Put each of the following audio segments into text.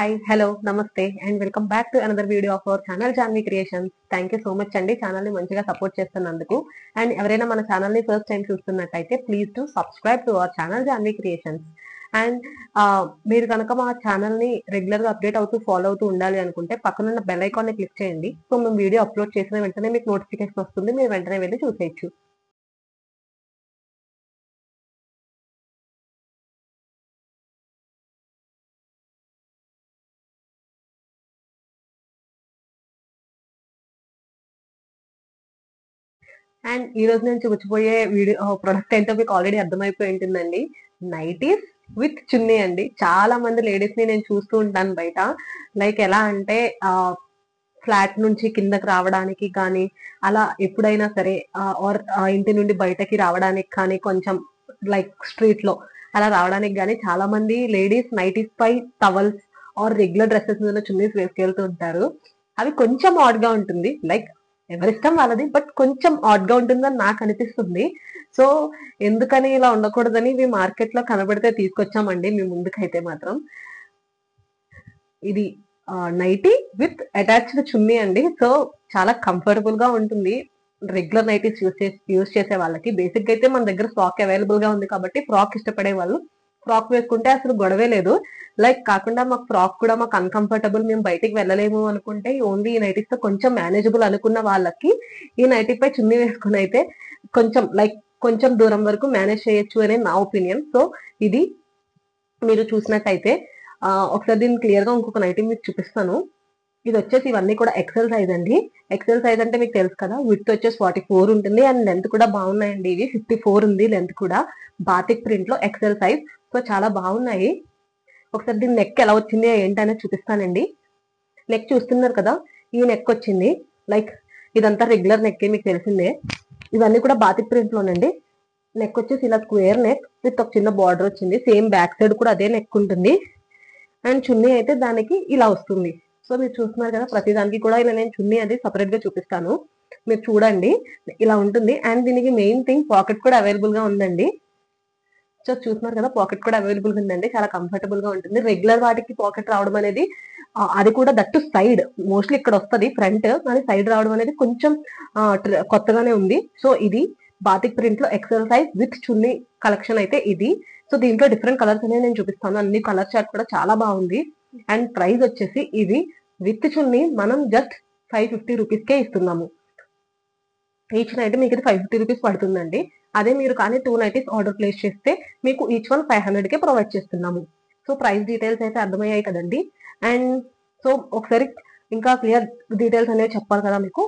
Hi, hello, namaste and welcome back to another video of our channel Janvi creations. Thank you so much అండి channel ని మంచిగా support చేస్తున్నందుకు. And ఎవరైనా మన channel ని ఫస్ట్ టైం చూస్తున్నట్టయితే please to subscribe to our channel Janvi creations. And మీరు కనుక మా ఛానల్ ని రెగ్యులర్ గా అప్డేట్ అవుతూ ఫాలో అవుతూ ఉండాలి అనుకుంటే పక్కనున్న బెల్ ఐకాన్ ని క్లిక్ చేయండి. సో మేము వీడియో అప్లోడ్ చేసిన వెంటనే మీకు నోటిఫికేషన్ వస్తుంది, మీరు వెంటనే వెళ్ళి చూసేయచ్చు. అండ్ ఈ రోజు నేను చూపించబోయే వీడియో ప్రొడక్ట్ ఏంటో మీకు ఆల్రెడీ అర్థమైపోయి ఉంటుందండి. నైటీస్ విత్ చున్నీ అండి. చాలా మంది లేడీస్ ని నేను చూస్తూ ఉంటాను బయట. లైక్ ఎలా అంటే ఫ్లాట్ నుంచి కిందకి రావడానికి కానీ, అలా ఎప్పుడైనా సరే ఆర్ ఇంటి నుండి బయటకి రావడానికి కానీ, కొంచెం లైక్ స్ట్రీట్ లో అలా రావడానికి కానీ చాలా మంది లేడీస్ నైటీస్ పై టవల్స్ ఆర్ రెగ్యులర్ డ్రెస్సెస్ మీద చున్నీస్ వేసుకెళ్తూ ఉంటారు. అవి కొంచెం ఆడ్ గా ఉంటుంది. లైక్ ఎవరిష్టం వాళ్ళది, బట్ కొంచెం ఆడ్ గా ఉంటుందని నాకు అనిపిస్తుంది. సో ఎందుకని ఇలా ఉండకూడదని ఇవి మార్కెట్ లో కనబడితే తీసుకొచ్చామండి మీ ముందుకైతే మాత్రం. ఇది నైటీ విత్ అటాచ్డ్ చున్నీ అండి. సో చాలా కంఫర్టబుల్ గా ఉంటుంది రెగ్యులర్ నైటీస్ యూస్ చేసే వాళ్ళకి. బేసిక్ అయితే మన దగ్గర స్టాక్ అవైలబుల్ గా ఉంది కాబట్టి ఫ్రాక్ ఇష్టపడే వాళ్ళు ఫ్రాక్ వేసుకుంటే అసలు గొడవే లేదు. లైక్ కాకుండా మాకు ఫ్రాక్ కూడా మాకు అన్కంఫర్టబుల్, మేము బయటికి వెళ్ళలేము అనుకుంటే ఓన్లీ ఈ నైటీస్ తో కొంచెం మేనేజబుల్ అనుకున్న వాళ్ళకి ఈ నైటీ పై చున్నీ వేసుకుని అయితే కొంచెం లైక్ కొంచెం దూరం వరకు మేనేజ్ చేయొచ్చు అనే నా ఒపీనియన్. సో ఇది మీరు చూసినట్టయితే ఒకసారి దీన్ని క్లియర్ గా ఇంకొక నైటీ మీకు చూపిస్తాను. ఇది వచ్చేసి ఇవన్నీ కూడా ఎక్సెల్ సైజ్ అండి. ఎక్సెల్ సైజ్ అంటే మీకు తెలుసు కదా, విడ్త్ వచ్చేసి 44 ఉంటుంది అండ్ లెంత్ కూడా బాగున్నాయండి. ఇవి 54 ఉంది లెంత్ కూడా. బాతిక్ ప్రింట్ లో ఎక్సెల్ సైజ్. సో చాలా బాగున్నాయి. ఒకసారి దీని నెక్ ఎలా వచ్చింది ఏంటనేది చూపిస్తానండి. నెక్ చూస్తున్నారు కదా, ఈ నెక్ వచ్చింది. లైక్ ఇదంతా రెగ్యులర్ నెక్ మీకు తెలిసిందే. ఇవన్నీ కూడా బాతిక్ ప్రింట్ లోనండి. నెక్ వచ్చేసి ఇలా స్క్వేర్ నెక్ విత్ ఒక చిన్న బార్డర్ వచ్చింది. సేమ్ బ్యాక్ సైడ్ కూడా అదే నెక్ ఉంటుంది. అండ్ చున్నీ అయితే దానికి ఇలా వస్తుంది. సో మీరు చూస్తున్నారు కదా, ప్రతి దానికి కూడా ఇలా నేను చున్నీ అది సపరేట్ గా చూపిస్తాను, మీరు చూడండి. ఇలా ఉంటుంది. అండ్ దీనికి మెయిన్ థింగ్ పాకెట్ కూడా అవైలబుల్ గా ఉందండి. సో చూస్తున్నారు కదా, పాకెట్ కూడా అవైలబుల్ గా ఉందండి. చాలా కంఫర్టబుల్ గా ఉంటుంది. రెగ్యులర్ వాటికి పాకెట్ రావడం అనేది అది కూడా దట్టు సైడ్ మోస్ట్లీ ఇక్కడ వస్తుంది ఫ్రంట్, కానీ సైడ్ రావడం అనేది కొంచెం కొత్తగానే ఉంది. సో ఇది బాతిక్ ప్రింట్ లో XL size with chunni collection అయితే ఇది. సో దీంట్లో డిఫరెంట్ కలర్స్ అనేవి నేను చూపిస్తాను. అన్ని కలర్ చార్ట్ కూడా చాలా బాగుంది. అండ్ ప్రైస్ వచ్చేసి ఇది విత్ చున్నీ మనం జస్ట్ 550 రూపీస్ కే ఇస్తున్నాము. ఈచ్ నైట్ మీకు ఇది 550 రూపీస్ పడుతుందండి. అదే మీరు కానీ 2 నైటీస్ ఆర్డర్ ప్లేస్ చేస్తే మీకు ఈచ్ వన్ 500 కే ప్రొవైడ్ చేస్తున్నాము. సో ప్రైస్ డీటెయిల్స్ అయితే అర్థమయ్యాయి కదండి. అండ్ సో ఒకసారి ఇంకా క్లియర్ డీటెయిల్స్ అనేవి చెప్పాలి కదా మీకు.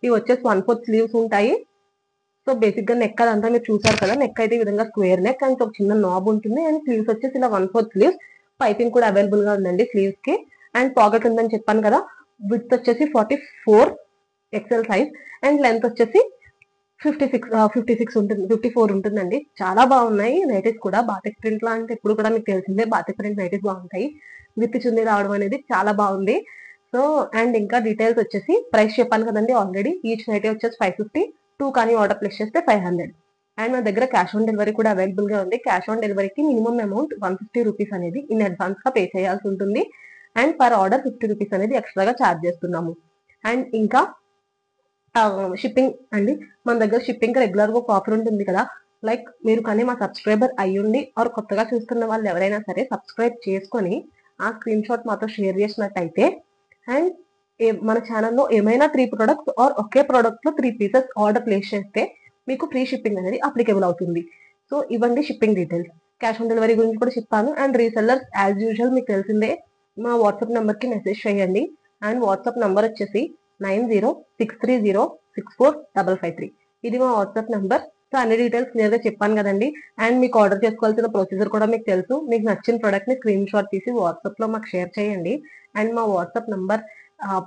ఇవి వచ్చేసి 1/4 స్లీవ్స్ ఉంటాయి. సో బేసిక్ గా నెక్ అదంతా మీరు చూసారు కదా, నెక్ అయితే ఈ విధంగా స్క్వేర్ నెక్ అండ్ ఒక చిన్న నాబ్ ఉంటుంది. అండ్ స్లీవ్స్ వచ్చేసి ఇలా 1/4 స్లీవ్స్. పైపింగ్ కూడా అవైలబుల్ గా ఉందండి స్లీవ్స్ కి. అండ్ పాకెట్ ఉందని చెప్పాను కదా. విడ్త్ వచ్చేసి 44 ఎక్సెల్ సైజ్ అండ్ లెంత్ వచ్చేసి 56 ఉంటుంది, 54 ఉంటుందండి. చాలా బాగున్నాయి నైటీస్ కూడా. బాతిక్ ప్రింట్ లా అంటే ఇప్పుడు కూడా మీకు తెలిసిందే, బాతిక్ ప్రింట్ నైటీస్ బాగుంటాయి. విత్ చున్నీ రావడం అనేది చాలా బాగుంది. సో అండ్ ఇంకా డీటెయిల్స్ వచ్చేసి ప్రైస్ చెప్పాను కదండి ఆల్రెడీ. ఈచ్ నైటీ వచ్చేసి 550, 2 కానీ ఆర్డర్ ప్లేస్ చేస్తే 500. అండ్ మన దగ్గర క్యాష్ ఆన్ డెలివరీ కూడా అవైలబుల్ గా ఉంది. క్యాష్ ఆన్ డెలివరీకి మినిమం అమౌంట్ 150 రూపీస్ అనేది ఇన్ అడ్వాన్స్ గా పే చేయాల్సి ఉంటుంది. అండ్ పర్ ఆర్డర్ 50 రూపీస్ అనేది ఎక్స్ట్రాగా ఛార్జ్ చేస్తున్నాము. అండ్ ఇంకా షిప్పింగ్ అండి, మన దగ్గర షిప్పింగ్ రెగ్యులర్ గా ఒక ఆఫర్ ఉంటుంది కదా. లైక్ మీరు కానీ మా సబ్స్క్రైబర్ అయ్యుండి ఆర్ కొత్తగా చూస్తున్న వాళ్ళు ఎవరైనా సరే సబ్స్క్రైబ్ చేసుకొని ఆ స్క్రీన్ షాట్ మాతో షేర్ చేసినట్టయితే అండ్ మన ఛానల్లో ఏమైనా 3 ప్రొడక్ట్స్ ఆర్ ఒకే ప్రొడక్ట్ లో 3 పీసెస్ ఆర్డర్ ప్లేస్ చేస్తే మీకు ఫ్రీ షిప్పింగ్ అనేది అప్లికేబుల్ అవుతుంది. సో ఇవ్వండి shipping details. Cash on delivery గురించి కూడా చెప్పాను. అండ్ రీసెల్లర్స్ యాజ్ యూజువల్ మీకు తెలిసిందే, మా వాట్సాప్ నెంబర్ కి మెసేజ్ చేయండి. అండ్ వాట్సాప్ నెంబర్ వచ్చేసి 9063064553. ఇది మా వాట్సాప్ నెంబర్. సో అన్ని డీటెయిల్స్ క్లియర్ గా చెప్పాను కదండి. అండ్ మీకు ఆర్డర్ చేసుకోవాల్సిన ప్రొసీజర్ కూడా మీకు తెలుసు. మీకు నచ్చిన ప్రొడక్ట్ ని స్క్రీన్ షాట్ తీసి వాట్సాప్ లో మాకు షేర్ చేయండి. అండ్ మా వాట్సాప్ నంబర్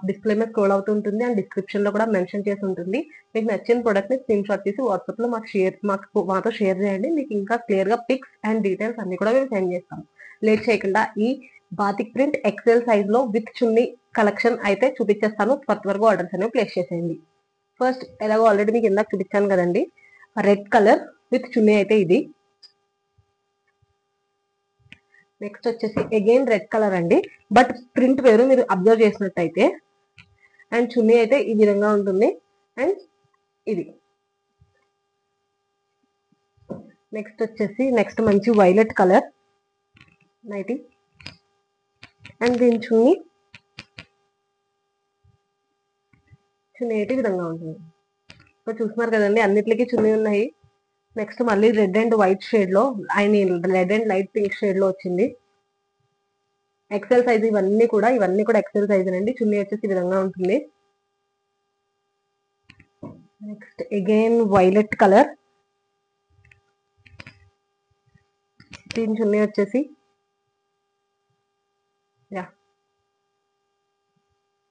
డిస్ప్లే మీద స్క్రోల్ అవుతుంటుంది అండ్ డిస్క్రిప్షన్ లో కూడా మెన్షన్ చేసి ఉంటుంది. మీకు నచ్చిన ప్రొడక్ట్ ని స్క్రీన్ షాట్ తీసి వాట్సాప్ లో మాతో షేర్ చేయండి. మీకు ఇంకా క్లియర్ గా పిక్స్ అండ్ డీటెయిల్స్ అన్ని కూడా మేము సెండ్ చేస్తాం. లేట్ చేయకుండా ఈ బాతిక్ ప్రింట్ ఎక్సెల్ సైజ్ లో విత్ చున్నీ కలెక్షన్ అయితే చూపించేస్తాను. త్వరగా ఆర్డర్స్ అనేవి ప్లేస్ చేసేయండి. ఫస్ట్ ఎలాగో ఆల్రెడీ మీకు ఇందాక చూపించాను కదండి, రెడ్ కలర్ విత్ చున్నీ అయితే ఇది. నెక్స్ట్ వచ్చేసి అగైన్ రెడ్ కలర్ అండి, బట్ ప్రింట్ వేరు మీరు అబ్జర్వ్ చేసినట్టయితే. అండ్ చున్నీ అయితే ఈ విధంగా ఉంటుంది. అండ్ ఇది నెక్స్ట్ మంచి వైలెట్ కలర్ నైటీ. అండ్ దీని చున్నీ అయితే ఈ విధంగా ఉంటుంది. సో చూస్తున్నారు కదండి, అన్నిటికీ చున్నీ ఉన్నాయి. నెక్స్ట్ మళ్ళీ రెడ్ అండ్ వైట్ షేడ్ లో, red and light pink shade లో వచ్చింది. ఎక్సెల్ సైజ్ ఇవన్నీ కూడా ఎక్సెల్ సైజ్ అండి. చున్నీ వచ్చేసి ఈ విధంగా ఉంటుంది. నెక్స్ట్ అగైన్ వైలెట్ కలర్, దీని చున్నీ వచ్చేసి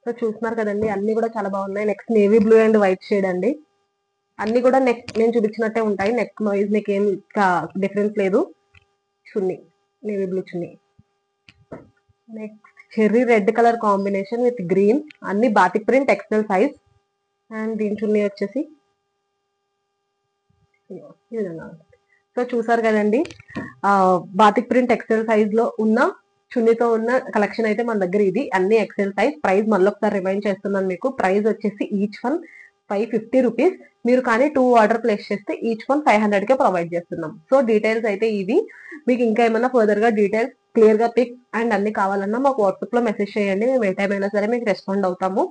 సో చూస్తున్నారు కదండి, అన్ని కూడా చాలా బాగున్నాయి. Next navy blue and white shade అండి. అన్ని కూడా నెక్ నేను చూపించినట్టే ఉంటాయి. నెక్ వైజ్ మీకు ఏం డిఫరెన్స్ లేదు. Chunni navy blue chunni. Next cherry red colour combination with green, అన్ని batik print XL size. And దీని చున్నీ వచ్చేసి ఈ విధంగా. సో చూసారు కదండి, బాతిక్ ప్రింట్ ఎక్సెల్ సైజ్ లో ఉన్న చున్నీతో ఉన్న కలెక్షన్ అయితే మన దగ్గర ఇది. అన్ని ఎక్సెల్ సైజ్. ప్రైస్ మళ్ళీ ఒకసారి రిమైండ్ చేస్తున్నాను మీకు. ప్రైస్ వచ్చేసి ఈచ్ వన్ 550 రూపీస్. మీరు కానీ 2 ఆర్డర్ ప్లేస్ చేస్తే ఈచ్ వన్ 500 కే ప్రొవైడ్ చేస్తున్నాం. సో డీటెయిల్స్ అయితే ఇవి. మీకు ఇంకా ఏమైనా ఫర్దర్ గా డీటెయిల్స్ క్లియర్ గా పిక్స్ అండ్ అన్ని కావాలన్నా మాకు వాట్సాప్ లో మెసేజ్ చేయండి. మేము ఏ టైం అయినా సరే మీకు రెస్పాండ్ అవుతాము.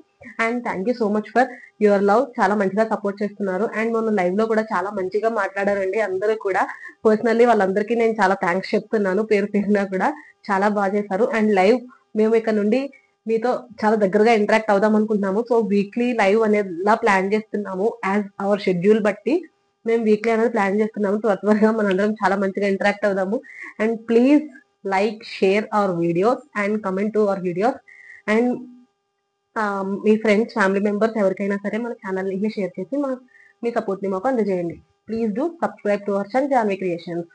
And thank you so much for your love. చాలా మంచిగా సపోర్ట్ చేస్తున్నారు. అండ్ మొన్న లైవ్ లో కూడా చాలా మంచిగా మాట్లాడారండి అందరూ కూడా. పర్సనల్లీ వాళ్ళందరికీ నేను చాలా థ్యాంక్స్ చెప్తున్నాను, పేరు పేరున కూడా. చాలా బాగా చేశారు. అండ్ లైవ్ మేము ఇక్కడ నుండి మీతో చాలా దగ్గరగా ఇంటరాక్ట్ అవుదాం అనుకుంటున్నాము. సో వీక్లీ లైవ్ అనేలా ప్లాన్ చేస్తున్నాము. యాజ్ అవర్ షెడ్యూల్ బట్టి మేము వీక్లీ అనేది ప్లాన్ చేస్తున్నాము. త్వరగా మనందరం చాలా మంచిగా ఇంటరాక్ట్ అవుదాము. And please like, share our videos and comment to our videos. And మీ ఫ్రెండ్స్, ఫ్యామిలీ మెంబర్స్ ఎవరికైనా సరే మన ఛానల్ని షేర్ చేసి మీ సపోర్ట్ని మాకు అందజేయండి. Please do subscribe to our channel Janvi creations.